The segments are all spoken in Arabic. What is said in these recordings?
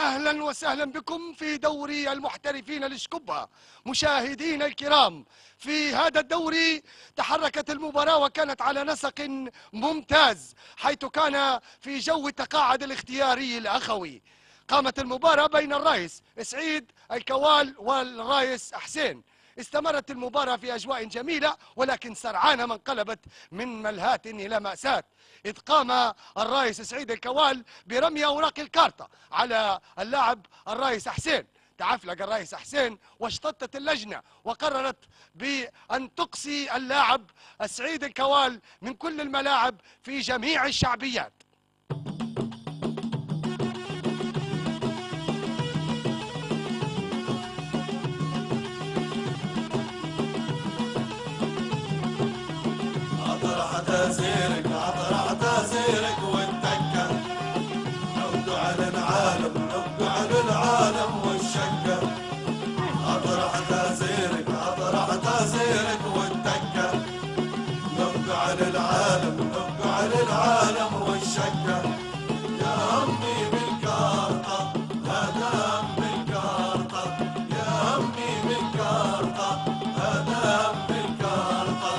أهلا وسهلا بكم في دوري المحترفين الشكبة. مشاهدينا الكرام، في هذا الدوري تحركت المباراة وكانت على نسق ممتاز، حيث كان في جو التقاعد الاختياري الأخوي. قامت المباراة بين الرايس سعيد الكوال والرايس حسين. استمرت المباراة في أجواء جميلة، ولكن سرعان ما انقلبت من ملهاة إلى مأساة، إذ قام الرايس سعيد الكوال برمي أوراق الكارطة على اللاعب الرايس حسين. تعفلق الرايس حسين واشتطت اللجنة وقررت بأن تقصي اللاعب سعيد الكوال من كل الملاعب في جميع الشعبيات. عتازيرك عتازيرك والتكة، نبدو على العالم نبدو على العالم والشكة. عتازيرك والتكة، نبدو على العالم نبدو على العالم والشكة. يا أمي بالكارطة هذا أم بالكارطة، يا أمي بالكارطة هذا أم بالكارطة.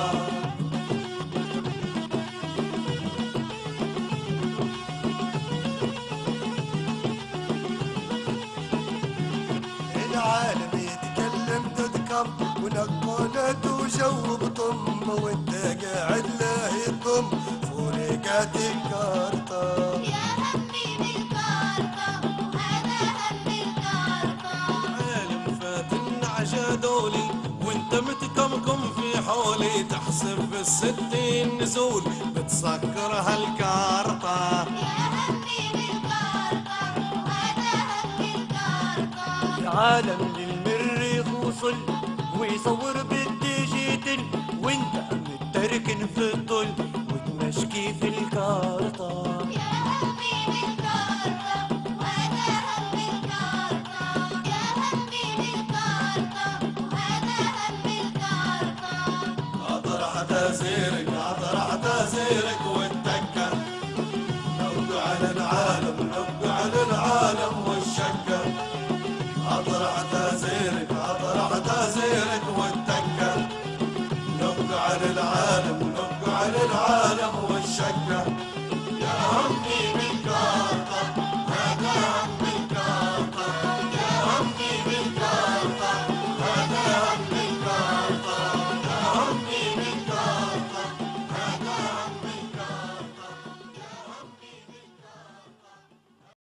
العالم يتكلم تذكر ونقولت وجو بطم، وانت قاعد له يضم فورقات الكارطة. يا همي بالكارطة وهذا هم الكارطة. عالم فاتن عجادولي وانت متكمكم في حولي، تحسب بالستين نزول بتسكر هالكارطة. يا همي بالكارطة وهذا هم الكارطة. العالم للمريخ وصل ويصور بالديجيتال، وانت متركن في الظل وتمشكي في الكارطة. يا